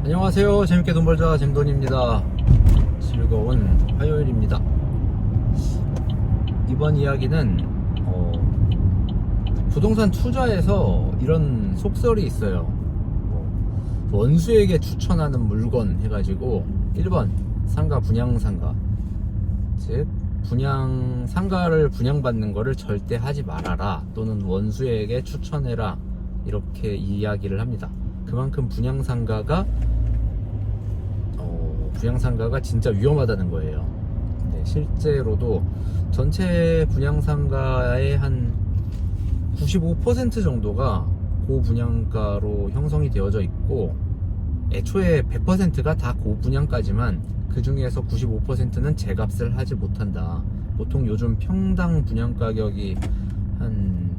안녕하세요. 재밌게 돈 벌자 잼돈입니다. 즐거운 화요일입니다. 이번 이야기는 부동산 투자에서 이런 속설이 있어요. 원수에게 추천하는 물건 해가지고 1번 상가 분양상가, 즉 상가를 분양받는 거를 절대 하지 말아라, 또는 원수에게 추천해라, 이렇게 이야기를 합니다. 그만큼 분양상가가 진짜 위험하다는 거예요. 네, 실제로도 전체 분양상가의 한 95% 정도가 고분양가로 형성이 되어져 있고, 애초에 100%가 다 고분양가지만 그 중에서 95%는 제값을 하지 못한다. 보통 요즘 평당 분양가격이 한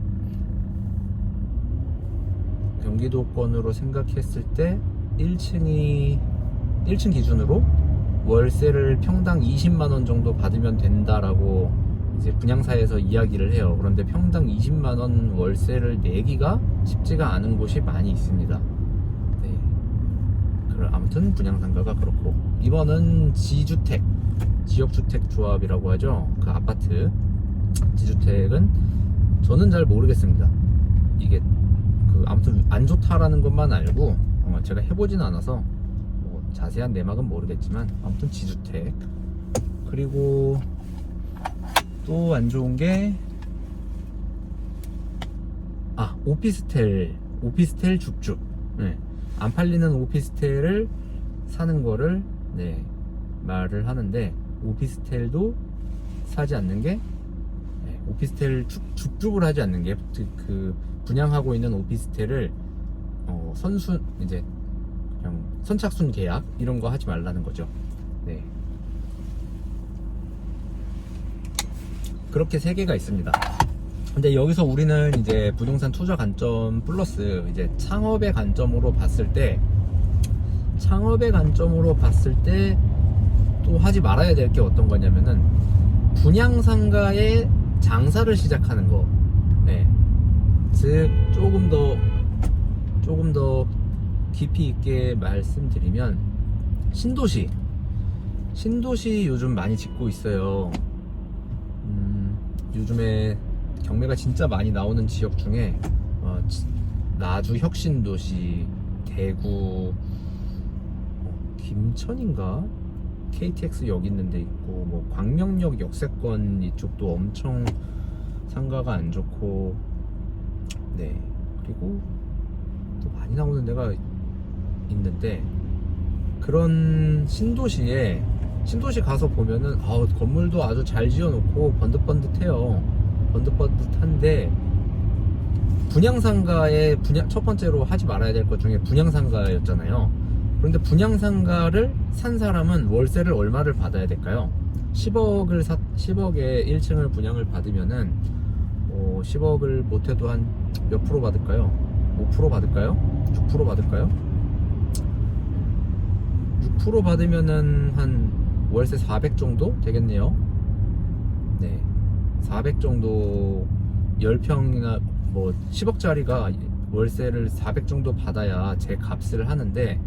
경기도권으로 생각했을 때 1층 기준으로 월세를 평당 20만원 정도 받으면 된다라고 이제 분양사에서 이야기를 해요. 그런데 평당 20만원 월세를 내기가 쉽지가 않은 곳이 많이 있습니다. 네. 아무튼 분양상가가 그렇고, 이번은 지역주택 조합이라고 하죠. 그 아파트 지주택은 저는 잘 모르겠습니다. 이게 아무튼 안 좋다라는 것만 알고, 제가 해보진 않아서 자세한 내막은 모르겠지만, 아무튼 지주택. 그리고 또 안 좋은 게 오피스텔 줍줍. 네. 안 팔리는 오피스텔을 사는 거를 말을 하는데, 오피스텔도 사지 않는 게, 오피스텔 줍줍을 하지 않는 게, 그 분양하고 있는 오피스텔을 이제 그냥 선착순 계약 이런 거 하지 말라는 거죠. 네. 그렇게 세 개가 있습니다. 근데 여기서 우리는 이제 부동산 투자 관점 플러스 이제 창업의 관점으로 봤을 때 또 하지 말아야 될 게 어떤 거냐면은, 분양상가에 장사를 시작하는 거. 네. 즉 조금 더 깊이 있게 말씀드리면, 신도시 요즘 많이 짓고 있어요. 요즘에 경매가 진짜 많이 나오는 지역 중에 나주 혁신도시, 대구 김천인가 KTX 역 있는 데 있고, 광명역 역세권 이쪽도 엄청 상가가 안 좋고, 네. 그리고 또 많이 나오는 데가 있는데, 그런 신도시 가서 보면은 건물도 아주 잘 지어놓고 번듯번듯해요. 번듯번듯한데, 분양상가에 첫 번째로 하지 말아야 될 것 중에 분양상가였잖아요. 그런데 분양상가를 산 사람은 월세를 얼마를 받아야 될까요? 10억에 1층을 분양을 받으면은 10억을 못해도 한 몇 프로 받을까요? 5% 받을까요? 6% 받을까요? 6% 받으면은 한 월세 400 정도 되겠네요. 네. 400 정도, 10평이나 10억짜리가 월세를 400 정도 받아야 제 값을 하는데,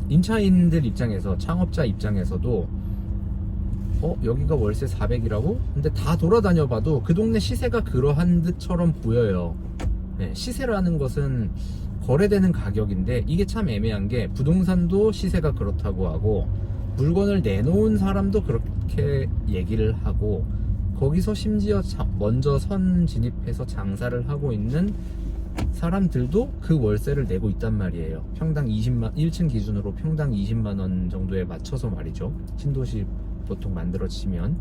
임차인들 입장에서, 창업자 입장에서도 여기가 월세 400이라고? 근데 다 돌아다녀 봐도 그 동네 시세가 그러한 듯처럼 보여요. 네, 시세라는 것은 거래되는 가격인데, 이게 참 애매한 게, 부동산도 시세가 그렇다고 하고, 물건을 내놓은 사람도 그렇게 얘기를 하고, 거기서 심지어 먼저 선 진입해서 장사를 하고 있는 사람들도 그 월세를 내고 있단 말이에요. 1층 기준으로 평당 20만원 정도에 맞춰서 말이죠. 신도시 보통 만들어지면.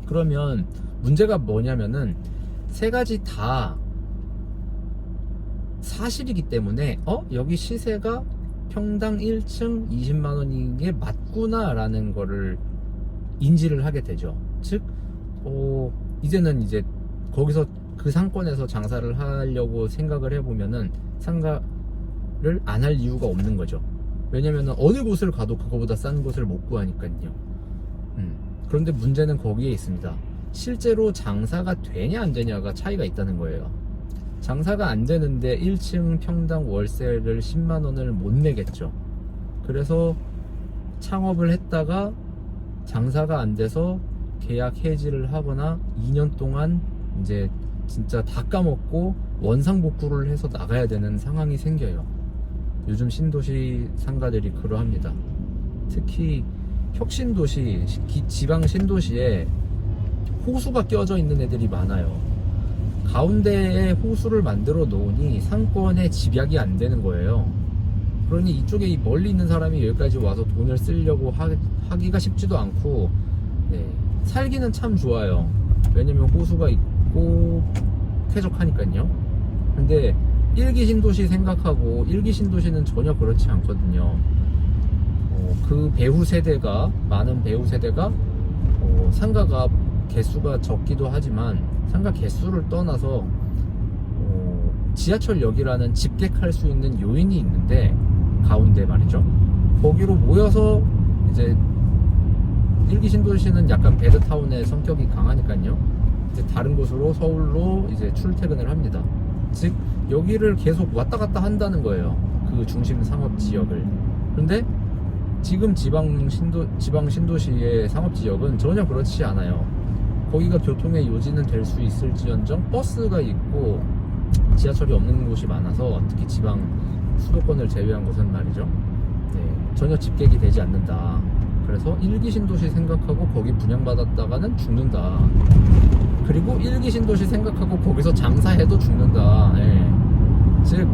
그러면 문제가 뭐냐면은, 세 가지 다 사실이기 때문에 여기 시세가 평당 1층 20만원인 게 맞구나 라는 거를 인지를 하게 되죠. 즉 이제는 이제 거기서 그 상권에서 장사를 하려고 생각을 해보면은 상가를 안 할 이유가 없는 거죠. 왜냐면은 어느 곳을 가도 그거보다 싼 곳을 못 구하니까요. 그런데 문제는 거기에 있습니다. 실제로 장사가 되냐 안 되냐가 차이가 있다는 거예요. 장사가 안 되는데 1층 평당 월세를 10만원을 못 내겠죠. 그래서 창업을 했다가 장사가 안 돼서 계약 해지를 하거나 2년 동안 이제 진짜 다 까먹고 원상복구를 해서 나가야 되는 상황이 생겨요. 요즘 신도시 상가들이 그러합니다. 특히 혁신도시, 지방 신도시에 호수가 껴져 있는 애들이 많아요. 가운데에 호수를 만들어 놓으니 상권에 집약이 안 되는 거예요. 그러니 이쪽에 멀리 있는 사람이 여기까지 와서 돈을 쓰려고 하기가 쉽지도 않고, 네, 살기는 참 좋아요. 왜냐면 호수가 있고 쾌적하니까요. 근데 1기 신도시 생각하고 1기 신도시는 전혀 그렇지 않거든요. 그 배후 세대가, 많은 배후 세대가 상가가 개수가 적기도 하지만 상가 개수를 떠나서 지하철역이라는 집객할 수 있는 요인이 있는데, 가운데 말이죠. 거기로 모여서 이제 1기 신도시는 약간 배드타운의 성격이 강하니까요. 이제 다른 곳으로, 서울로 이제 출퇴근을 합니다. 즉 여기를 계속 왔다 갔다 한다는 거예요. 그 중심 상업 지역을. 그런데 지금 지방 신도시의 상업 지역은 전혀 그렇지 않아요. 거기가 교통의 요지는 될 수 있을지언정 버스가 있고 지하철이 없는 곳이 많아서, 특히 지방 수도권을 제외한 곳은 말이죠. 네, 전혀 집객이 되지 않는다. 그래서 1기 신도시 생각하고 거기 분양받았다가는 죽는다. 그리고 1기 신도시 생각하고 거기서 장사해도 죽는다. 네. 즉,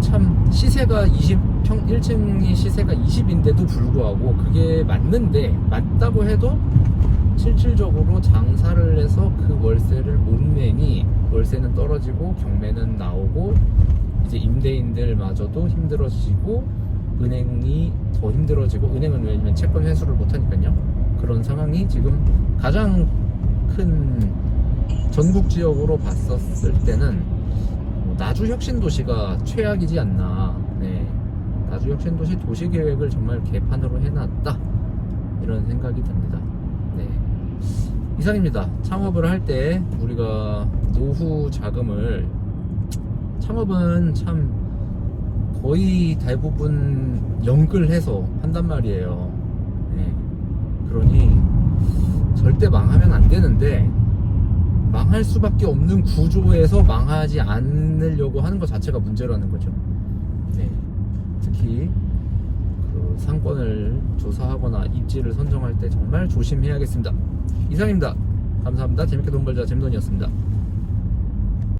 참 시세가 1층이 시세가 20인데도 불구하고 그게 맞다고 해도 실질적으로 장사를 해서 그 월세를 못 내니 월세는 떨어지고 경매는 나오고 이제 임대인들마저도 힘들어지고 은행이 더 힘들어지고, 은행은 왜냐면 채권 회수를 못 하니까요. 그런 상황이 지금 가장 큰 전국 지역으로 봤었을 때는 나주혁신도시가 최악이지 않나. 네, 나주혁신도시 도시계획을 정말 개판으로 해놨다, 이런 생각이 듭니다. 네, 이상입니다. 창업을 할 때 우리가 노후 자금을, 창업은 참 거의 대부분 연끌해서 한단 말이에요. 네, 그러니 절대 망하면 안 되는데, 망할 수밖에 없는 구조에서 망하지 않으려고 하는 것 자체가 문제라는 거죠. 네, 특히 그 상권을 조사하거나 입지를 선정할 때 정말 조심해야겠습니다. 이상입니다. 감사합니다. 재밌게 돈 벌자 잼돈이었습니다.